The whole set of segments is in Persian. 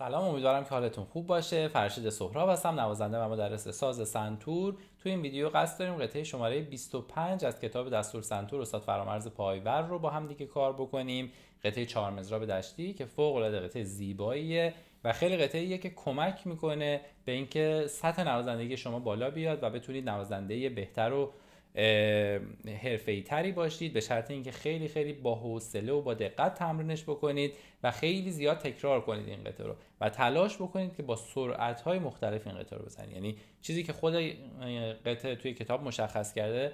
سلام، امیدوارم که حالتون خوب باشه. فرشید سهراب هستم، نوازنده و مدرس ساز سنتور. تو این ویدیو قصد داریم قطعه شماره 25 از کتاب دستور سنتور استاد فرامرز پایور رو با هم دیگه کار بکنیم. قطعه 4 مضراب دشتی که فوق العاده قطعه زیباییه و خیلی قطعه‌ایه که کمک میکنه به اینکه سطح نوازندگی شما بالا بیاد و بتونید نوازنده بهتر و حرفه‌ای تری باشید، به شرط اینکه خیلی خیلی با حوصله و با دقت تمرینش بکنید و خیلی زیاد تکرار کنید این قطعه رو و تلاش بکنید که با سرعت‌های مختلف این قطعه رو بزنید. یعنی چیزی که خود قطعه توی کتاب مشخص کرده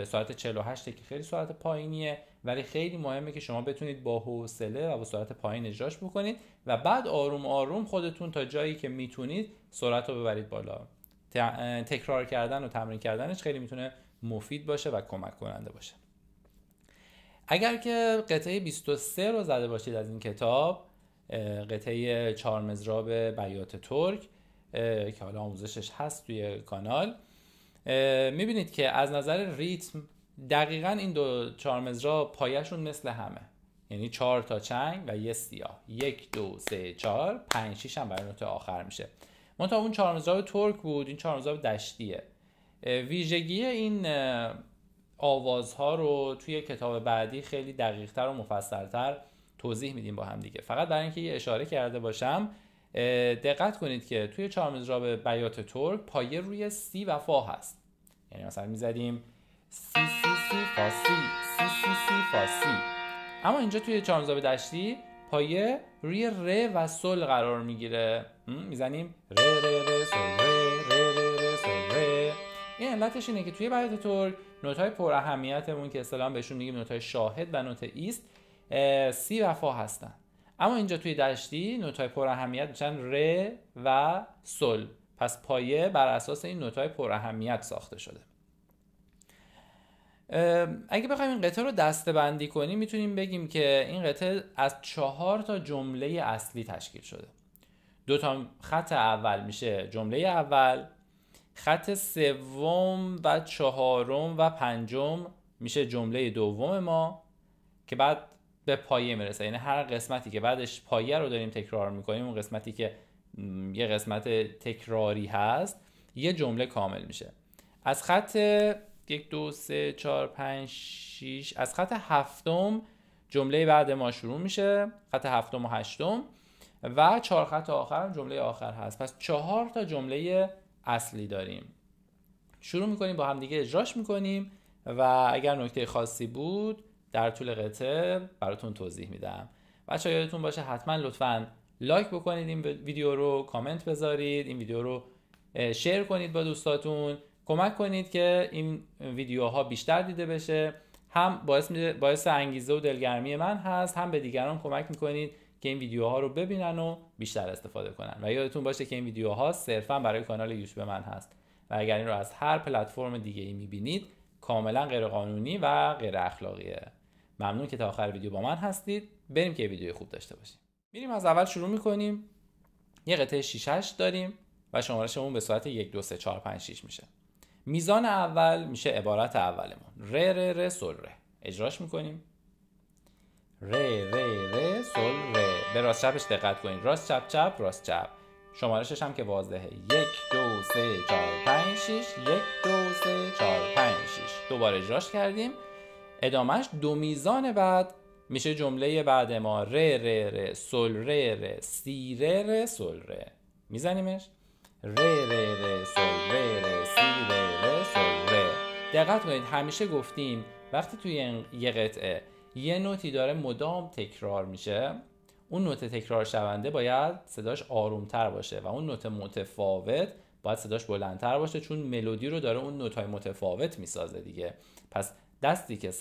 سرعت 48 که خیلی سرعت پایینیه، ولی خیلی مهمه که شما بتونید با حوصله و با سرعت پایین اجراش بکنید و بعد آروم آروم خودتون تا جایی که میتونید سرعت رو ببرید بالا. تکرار کردن و تمرین کردنش خیلی میتونه مفید باشه و کمک کننده باشه. اگر که قطعه 23 رو زده باشید از این کتاب، قطعه 4 مضراب بیات ترک که حالا آموزشش هست توی کانال، میبینید که از نظر ریتم دقیقاً این دو 4 مضراب پایه‌شون مثل همه، یعنی 4 تا چنگ و یه سیاه، 1 2 3 4 5 6 هم برای نوت آخر میشه. منتها اون 4 مضراب ترک بود، این 4 مضراب دشتیه. ویژگی این آوازها رو توی کتاب بعدی خیلی دقیق‌تر و مفصل‌تر توضیح میدیم با هم دیگه. فقط برای اینکه یه اشاره کرده باشم، دقت کنید که توی 4 مضراب بیات ترک پایه روی سی و فا هست. یعنی مثلا میزدیم سی سی سی فا سی، سی سی سی فا سی. اما اینجا توی 4 مضراب دشتی پایه روی ر و سل قرار میگیره. میزنیم ر ر ر سل ر ر ر سل ر. این علتش اینه که توی بیات ترک نوت‌های پر اهمیتمون که اصطلاحاً بهشون میگیم نوت‌های شاهد و نوت ایست سی و فا هستن. اما اینجا توی دشتی نوت‌های پر اهمیت میشن ر و سل. پس پایه بر اساس این نوت‌های پر اهمیت ساخته شده. اگه بخوایم این قطعه رو دسته‌بندی کنیم میتونیم بگیم که این قطعه از 4 تا جمله اصلی تشکیل شده. 2 تا خط اول میشه جمله اول، خط سوم و چهارم و پنجم میشه جمله دوم ما که بعد به پایه میرسه. یعنی هر قسمتی که بعدش پایه رو داریم تکرار میکنیم، اون قسمتی که یه قسمت تکراری هست، یه جمله کامل میشه. از خط 1 2 3 4 5 6 از خط هفتم جمله بعد ما شروع میشه، خط هفتم و هشتم، و 4 خط آخر جمله آخر هست. پس 4 تا جمله اصلی داریم. شروع میکنیم با هم دیگه اجراش میکنیم و اگر نکته خاصی بود در طول قطعه براتون توضیح میدم. بچه‌ها یادتون باشه حتما لطفاً لایک بکنید این ویدیو رو، کامنت بذارید، این ویدیو رو شیر کنید با دوستاتون، کمک کنید که این ویدیوها بیشتر دیده بشه. هم باعث انگیزه و دلگرمی من هست، هم به دیگران کمک میکنید که این ویدیوها رو ببینن و بیشتر استفاده کنن. و یادتون باشه که این ویدیوها صرفا برای کانال یوتیوب من هست و اگر این رو از هر پلتفرم دیگه ای میبینید کاملا غیر قانونی و غیر اخلاقیه. ممنون که تا آخر ویدیو با من هستید. بریم که ویدیو خوب داشته باشیم. میریم از اول شروع میکنیم. یه قطعه 6 8 داریم و شمارشمون به صورت 1 2 3 4 5 6 میشه. میزان اول میشه عبارت اولمون، ر ر ر سل ر. اجراش میکنیم. ر ر ر سل ر. به راست چپش دقت کنید، راست چپ چپ راست چپ. شمارشش هم که واضحه، 1 2 3 4 5 6 1 2 3 4 5 6. دوباره اجراش کردیم. ادامهش دو میزان بعد میشه جمله بعد ما ر ر ر سل ر ر سی ر ر سل ر. میزنیمش ر ر ر سل ر ر سی ر ر سل ر. دقت کنید همیشه گفتیم وقتی توی یه قطعه یه نوتی داره مدام تکرار میشه، اون نوت تکرار شونده باید صداش آرومتر باشه و اون نوت متفاوت باید صداش بلندتر باشه، چون ملودی رو داره اون نوتای متفاوت میسازه دیگه. پس دستی که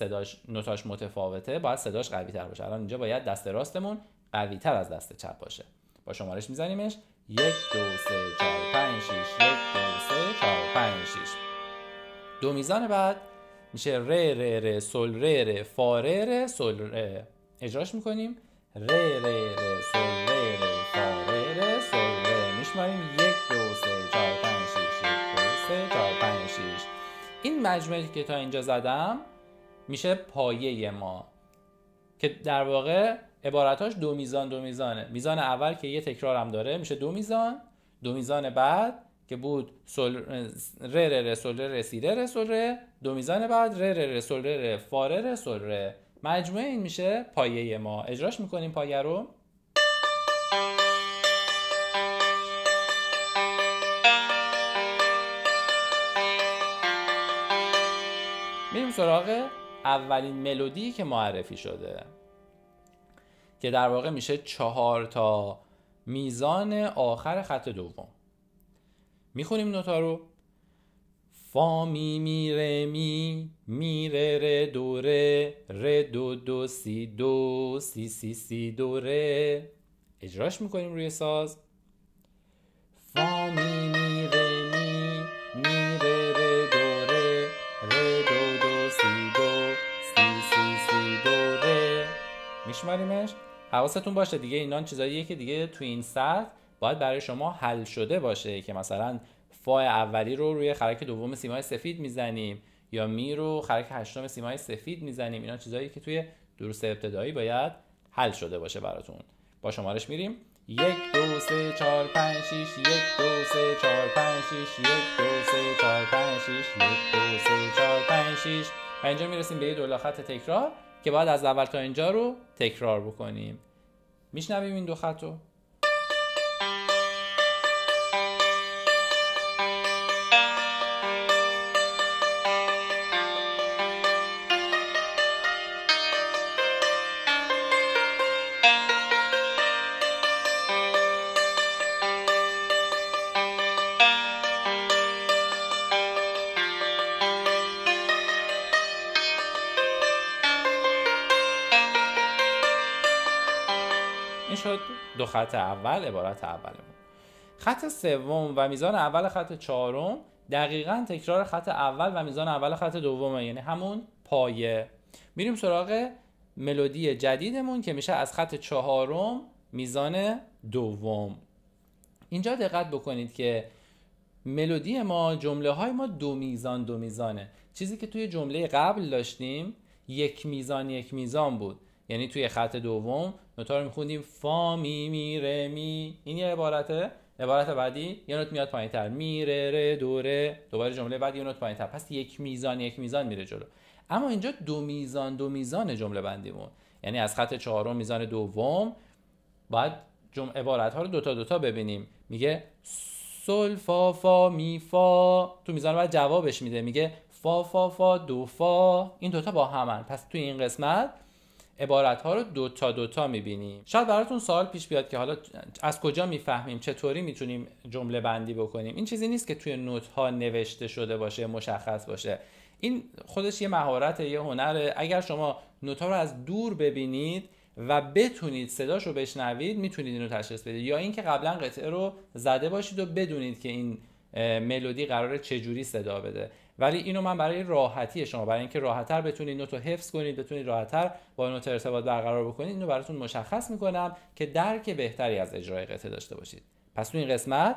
نوتاش متفاوته باید صداش قوی تر باشه. الان اینجا باید دست راستمون قوی تر از دست چپ باشه. با شمارش میزنیمش 1 2 3 4 5 6 1 2 3 4 5 6. دو میزان بعد میشه ر ر ر سل ر ر فا ر ر سل ر. اجراش میکنیم ر ر ر سل ر ر فا ر ر سل ر. میشماریم 1 2 3 4 5 6 1 2 3 4 5 6. این مجموعه که تا اینجا زدم میشه پایه ما که در واقع عبارتاش دو میزان دو میزانه. میزان اول که یه تکرار هم داره میشه دو میزان. دو میزان بعد که بود ر ر ر سل ر سی ر ر سل ر. دو میزان بعد ر ر ر سل ر ر فا ر ر سل ر. مجموعه این میشه پایه ما. اجراش میکنیم پایه رو. میریم سراغ اولین ملودی که معرفی شده که در واقع میشه 4 تا میزان آخر خط دوم. میخونیم نوتا رو. فا می می ر می می ر ر دو ر ر دو دو سی دو سی سی سی دو ر. اجراش میکنیم روی ساز. فا می می ر می می ر ر دو ر ر دو دو سی دو سی سی سی دو ر. میشماریمش. حواستون باشه دیگه اینا چیزاییه که دیگه تو این سطح باید برای شما حل شده باشه که مثلا فا اولی رو روی خرک دوم سیمای سفید میزنیم یا می رو خرک هشتم سیمای سفید میزنیم. اینا چیزایی که توی دروس ابتدایی باید حل شده باشه براتون. با شمارش میریم. 1 2 3 4 5 6 1 2 3 4 5 6 1 2 3 4 5 6 1 2 3 4 5 6 و اینجا میرسیم به یه دولا خط تکرار که باید از اول تا اینجا رو تکرار بکنیم. میشنویم این دو خط رو. این شد دو خط اول، عبارت اولمون. خط سوم و میزان اول خط چهارم دقیقاً تکرار خط اول و میزان اول خط دومه، یعنی همون پایه. میریم سراغ ملودی جدیدمون که میشه از خط چهارم میزان دوم. اینجا دقت بکنید که ملودی ما، جمله های ما دو میزان دو میزانه. چیزی که توی جمله قبل داشتیم یک میزان یک میزان بود، یعنی توی خط دوم نوتا رو میخوندیم فا می می ر می. این یه عبارته. عبارت بعدی یه نوت میاد پایین‌تر، می ر ر دو ر. دوباره جمله بعد یه نوت پایین‌تر، پس یک میزان میره جلو. اما اینجا دو میزان جمله بندیمون، یعنی از خط چهارم میزان دوم باید عبارت ها رو دوتا ببینیم. میگه سل فا فا می فا، تو میزان بعد جوابش میده، میگه فا فا فا دو فا. این دوتا با همن، پس توی این قسمت عبارت ها رو دوتا میبینیم. شاید براتون سوال پیش بیاد که حالا از کجا میفهمیم، چطوری میتونیم جمله بندی بکنیم. این چیزی نیست که توی نوت ها نوشته شده باشه، مشخص باشه. این خودش یه مهارت، یه هنره. اگر شما نوت ها رو از دور ببینید و بتونید صداشو بشنوید میتونید اینو تشخیص بدید، یا اینکه قبلا قطعه رو زده باشید و بدونید که این ملودی قراره چجوری صدا بده. ولی اینو من برای راحتی شما، برای اینکه راحت‌تر بتونید نوتو حفظ کنید، بتونید راحت‌تر با نوت ارتباط برقرار بکنید، اینو براتون مشخص میکنم که درک بهتری از اجرای قطعه داشته باشید. پس تو این قسمت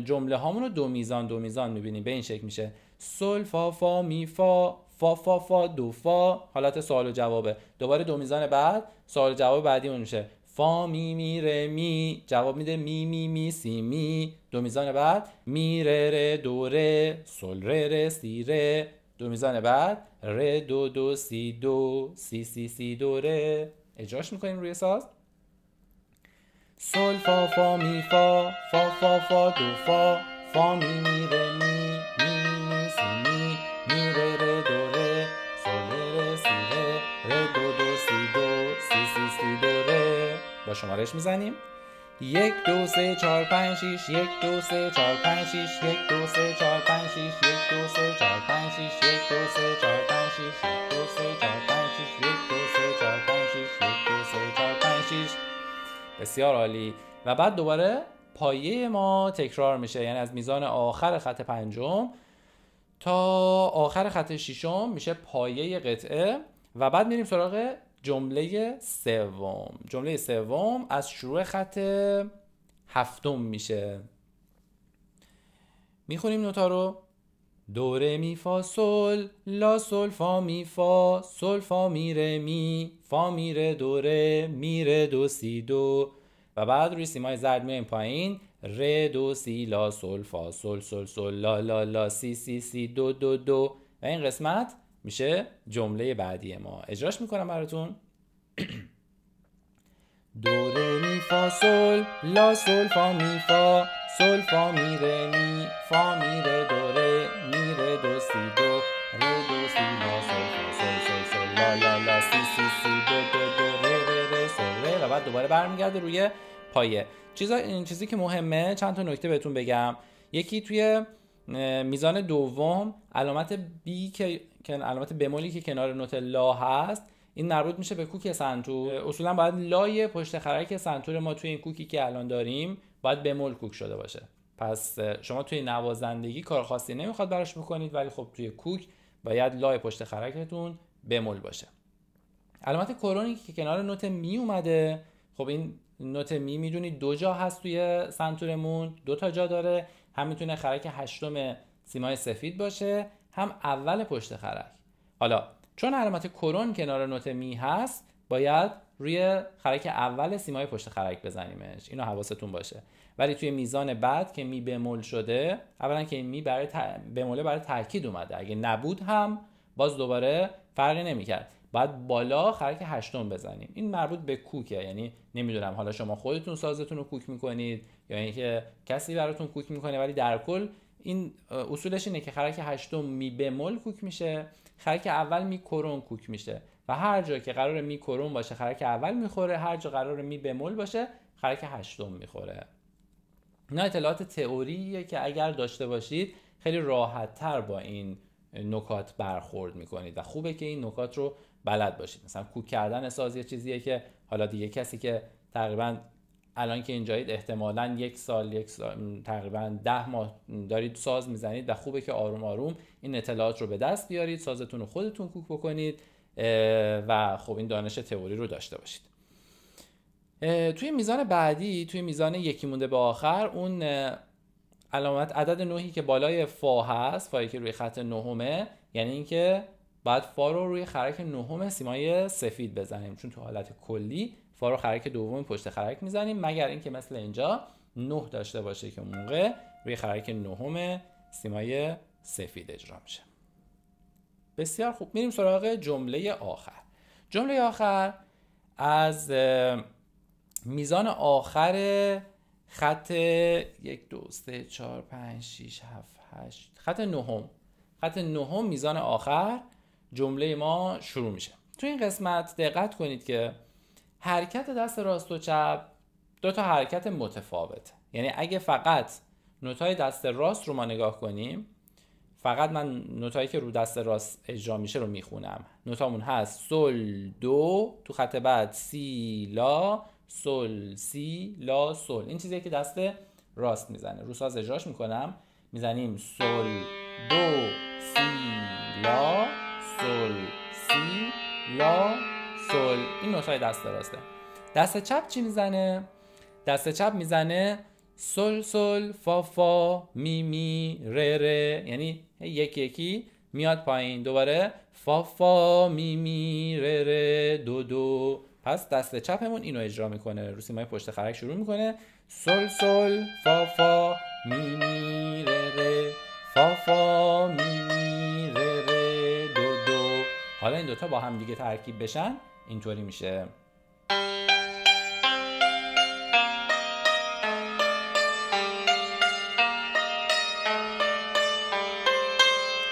جمله هامون رو دو میزان میبینیم. به این شکل میشه سل فا فا می فا فا فا فا دو فا. حالت سوال و جوابه. دوباره دو میزان بعد سوال و جواب بعدی اون میشه فا می می ر می. جواب میده می می می سی می. دو میزان بعد می ر ر دو ر سل ر ر سی ر. دو میزان بعد ر دو دو سی دو سی سی سی دو ر. اجراش میکنیم روی ساز. سل فا فا می فا فا فا فا دو فا فا می می ر می می می می سی می می ر ر دو ر سل ر ر سی ر ر دو دو سی دو سی سی سی دو ر. با شمارش میزنیم. 1 2 3 4 5 6 1 2 3 4 5 6 1 2 3 4 5 6 1 2 3 4 5 6 1 2 3 4 5 6 1 2 3 4 5 6 1 2 3 4 5 6 1 2 3 4 5 6. بسیار عالی. و بعد دوباره پایه ما تکرار میشه، یعنی از میزان آخر خط پنجم تا آخر خط ششم میشه پایه قطعه. و بعد میریم سراغ جمله سوم. جمله سوم از شروع خط هفتم میشه. میخونیم نوتا رو. دو ره می فا سل لا سل فا می فا سل فا می ره می فا می ره دو ره می ره دو سی دو و بعد روی سیمای زرد میایم پایین ره دو سی لا سل فا سل سل سل لا لا لا سی سی سی دو دو دو و این قسمت میشه جمله بعدی ما. اجراش میکنم براتون. دو ره می فا سل لا سل فا می فا سل فا می ره می فا می ره دو ره می ره دو سی دو ره دو سی لا سل فا سل سل سل لا لا لا سی سی سی دو دو دو ره ره ره سل ره و بعد دوباره برمیگرده روی پایه. این چیزی که مهمه چند تا نکته بهتون بگم. یکی توی میزان دوم علامت بی که علامت بمولی که کنار نوت لا هست این مربوط میشه به کوک سنتور. اصولا باید لای پشت خرک سنتور ما توی این کوکی که الان داریم باید بمول کوک شده باشه. پس شما توی نوازندگی کار خاصی نمیخواد براش بکنید، ولی خب توی کوک باید لای پشت خرکتون بمول باشه. علامت کرونی که کنار نوت می اومده، خب این نوت می میدونید دو جا هست توی سنتورمون، دو تا جا داره. هم میتونه خرک هشتم سیمای سفید باشه، هم اول پشت خرک. حالا چون علامت کرون کنار نوت می هست باید روی خرک اول سیمای پشت خرک بزنیمش، اینو حواستون باشه. ولی توی میزان بعد که می بمول شده، اولا که این می برای بموله برای تاکید اومده، اگه نبود هم باز دوباره فرقی نمیکرد، باید بالا خرک هشتم بزنیم. این مربوط به کوکه، یعنی نمیدونم حالا شما خودتون سازتون رو کوک میکنید یا اینکه کسی براتون کوک میکنه، ولی در کل این اصولش اینه که خرک هشتم می بمول کوک میشه، خرک اول می کرون کوک میشه و هر جا که قرار می کرون باشه خرک اول میخوره، هر جا قرار می بمول باشه خرک هشتم میخوره. اینا اطلاعات تئوریه که اگر داشته باشید خیلی راحت تر با این نکات برخورد میکنید و خوبه که این نکات رو بلد باشید. مثلا کوک کردن ساز یه چیزیه که حالا دیگه کسی که تقریبا الان که اینجایید احتمالاً یک سال تقریبا 10 ماه دارید ساز میزنید و خوبه که آروم آروم این اطلاعات رو به دست بیارید، سازتون رو خودتون کوک بکنید و خب این دانش تئوری رو داشته باشید. توی میزان بعدی، توی میزان یکی مونده به آخر، اون علامت عدد 9 که بالای فا هست، فایی که روی خط نهمه، یعنی اینکه بعد فا رو روی خرک نهم سیمای سفید بزنیم، چون تو حالت کلی فا رو خرک دوم پشت خرک میزنیم، مگر اینکه مثل اینجا 9 داشته باشه که اون موقع روی خرک نهم سیمای سفید اجرا میشه. بسیار خوب، میریم سراغ جمله آخر. جمله آخر از میزان آخر خط 1 2 3 4 5 6 7 8 خط نهم میزان آخر جمله ما شروع میشه. تو این قسمت دقت کنید که حرکت دست راست و چپ دو تا حرکت متفاوته. یعنی اگه فقط نوتای دست راست رو ما نگاه کنیم، فقط من نوتایی که رو دست راست اجرا میشه رو میخونم. نوتامون هست سل دو، تو خط بعد سی لا، سل سی لا سل. این چیزیه که دست راست میزنه. رو ساز اجراش میکنم، میزنیم سل دو سی لا سل سی لا سل. این نوتای دست راسته. دست چپ چی میزنه؟ دست چپ میزنه سل سل فا فا می می ره ره، یعنی یکی یکی میاد پایین، دوباره فا فا می می ره ره دو دو. پس دست چپمون اینو اجرا میکنه، رو سیمای پشت خرک شروع میکنه سل سل فا فا می می ره ره فا فا می می ره ره دو دو. حالا این دوتا با هم دیگه ترکیب بشن اینطوری میشه.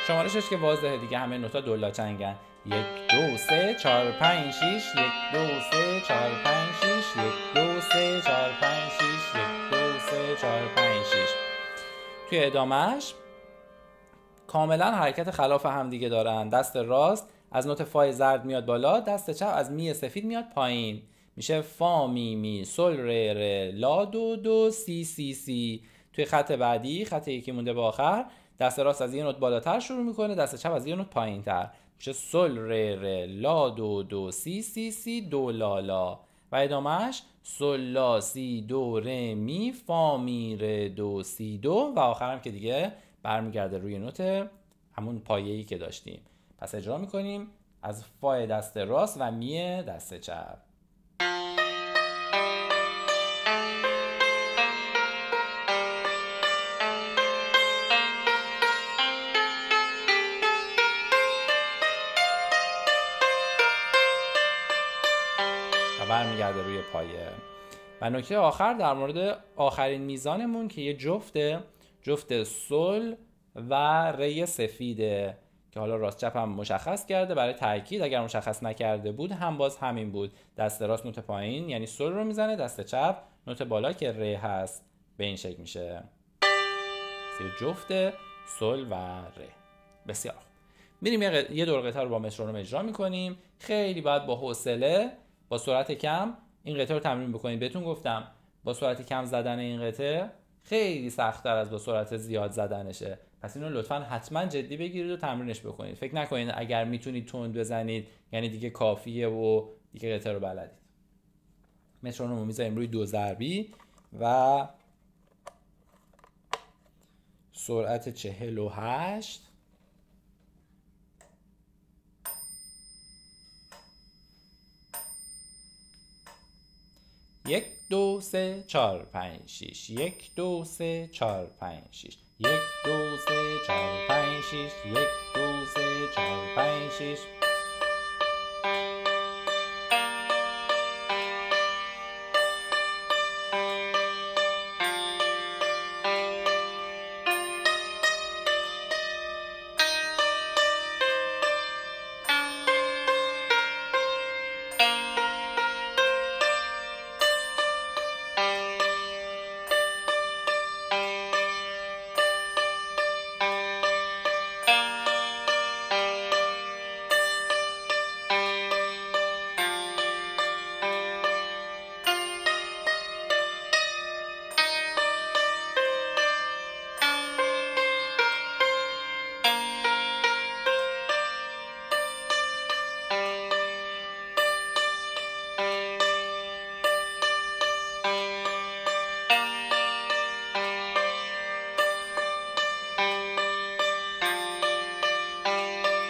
شمارشش که واضحه دیگه، همه نوتا دولا چنگن. 1 2 3 4 5 6 1 2 3 4 5 6 1 2 3 4 5 6 1 2 3 4 5 6. توی ادامهش کاملا حرکت خلاف هم دیگه دارن. دست راست از نوت فای زرد میاد بالا، دست چپ از می سفید میاد پایین، میشه فا می می سل ره ره لا دو دو سی سی سی. توی خط بعدی، خط یکی مونده به آخر، دست راست از یه نوت بالاتر شروع میکنه، دست چپ از یه نوت پایین تر، میشه سل ره ره لا دو دو سی سی سی دو لا لا. و ادامهش سل لا سی دو ره می فا می ره دو سی دو و آخرم که دیگه برمیگرده روی نوت همون پایه‌ای که داشتیم. پس اجرا میکنیم از فا دست راست و می دست چپ. و برمیگرده روی پایه. و نکته آخر در مورد آخرین میزانمون که یه جفت سل و ری سفیده که حالا راست چپ هم مشخص کرده برای تاکید. اگر مشخص نکرده بود هم باز همین بود، دست راست نوت پایین یعنی سل رو میزنه، دست چپ نوت بالا که ری هست به این شکل میشه جفت سل و ری. بسیار خوب، میریم یه دور قطعه رو با مترونوم اجرا میکنیم. خیلی باید با حوصله با سرعت کم این قطعه رو تمرین بکنید. بهتون گفتم با سرعت کم زدن این قطعه خیلی سخت‌تر از با سرعت زیاد زدنشه. پس اینو لطفاً حتما جدی بگیرید و تمرینش بکنید. فکر نکنید اگر میتونید تند بزنید یعنی دیگه کافیه و دیگه قطعه رو بلدید. مترونوم رو میذاریم روی 2 ضربی و سرعت 48 1 2 3 4 5 6 1 2 3 4 5 6 1 2 3 4 5 6 1 2 3 4 5 6.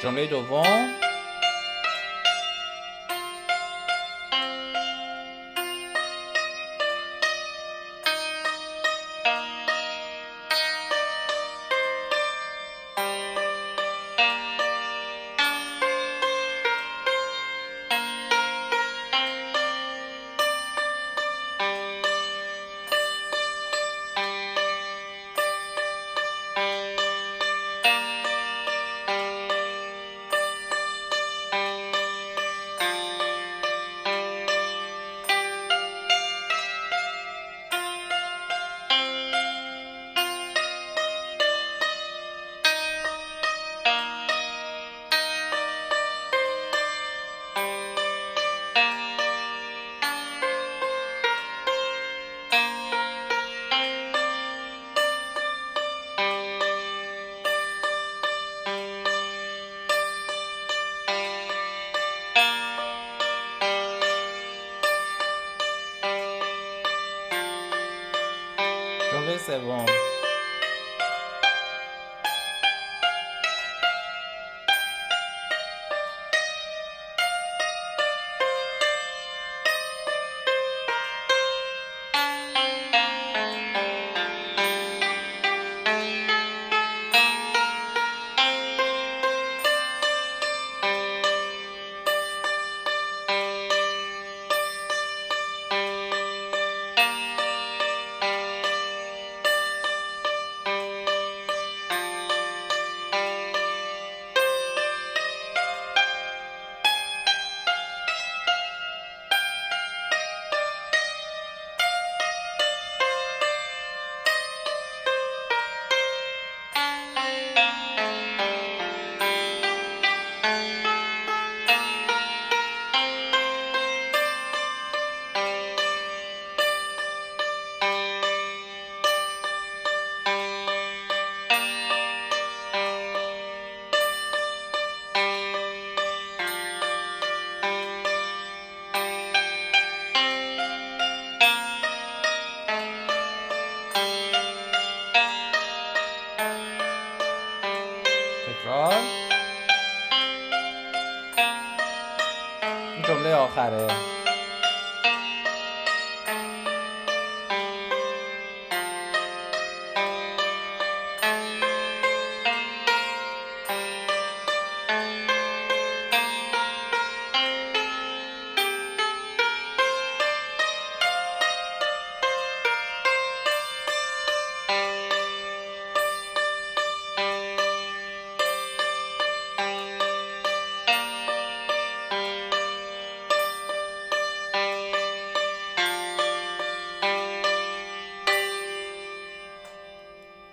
جمله دوم جمله سوم جمله آخره.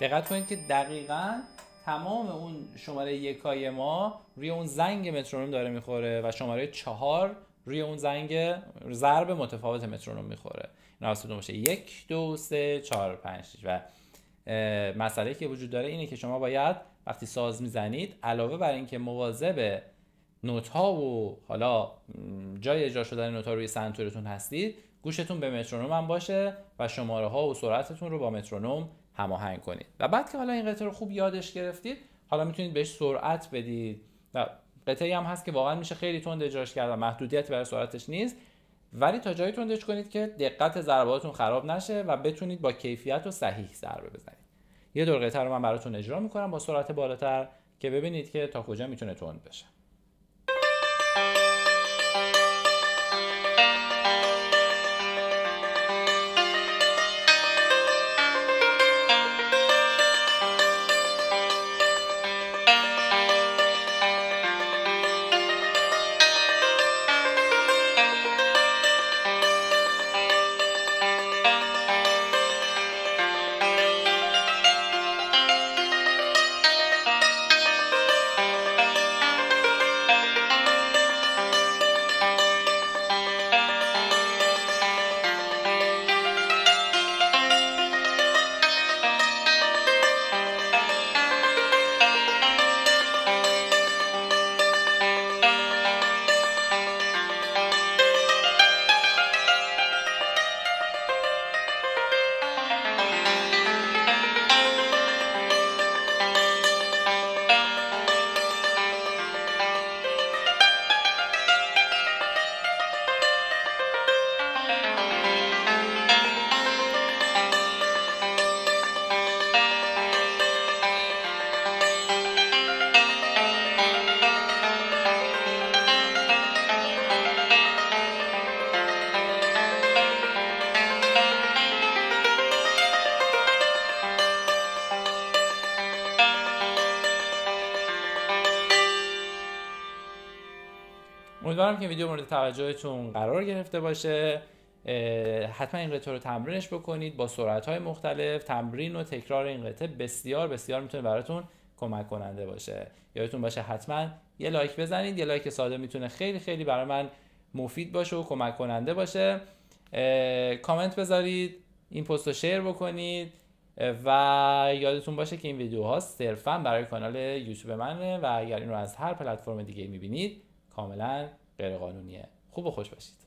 دقت کنید که دقیقاً تمام اون شماره یکای ما روی اون زنگ مترونوم داره میخوره و شماره 4 روی اون زنگ ضرب متفاوت مترونوم میخوره. این حواستون باشه 1 2 3 4 5 و مسئله که وجود داره اینه که شما باید وقتی ساز میزنید علاوه بر اینکه مواظب نوت ها و حالا جای اجرا شدن نوت ها روی سنتورتون هستید، گوشتون به مترونوم هم باشه و شماره ها و سرعتتون رو با مترونوم هماهنگ کنید. و بعد که حالا این قطعه رو خوب یادش گرفتید، حالا میتونید بهش سرعت بدید. و قطعه‌ای هم هست که واقعا میشه خیلی تند اجراش کرد و محدودیتی برای سرعتش نیست، ولی تا جایی تندش کنید که دقت ضرباتتون خراب نشه و بتونید با کیفیت و صحیح ضربه بزنید. یه دور قطعه رو من براتون اجرا میکنم با سرعت بالاتر که ببینید که تا کجا میتونه تند بشه. امیدوارم که ویدیو مورد توجهتون قرار گرفته باشه. حتما این قطعه رو تمرینش بکنید با سرعت‌های مختلف. تمرین و تکرار این قطعه بسیار بسیار میتونه براتون کمک کننده باشه. یادتون باشه حتما یه لایک بزنید. یه لایک ساده میتونه خیلی خیلی برای من مفید باشه و کمک کننده باشه. کامنت بذارید، این پست رو شیر بکنید و یادتون باشه که این ویدیوها صرفا برای کانال یوتیوب منه و اگر این رو از هر پلتفرم دیگه میبینید کاملا غیر قانونیه. خوب و خوش باشید.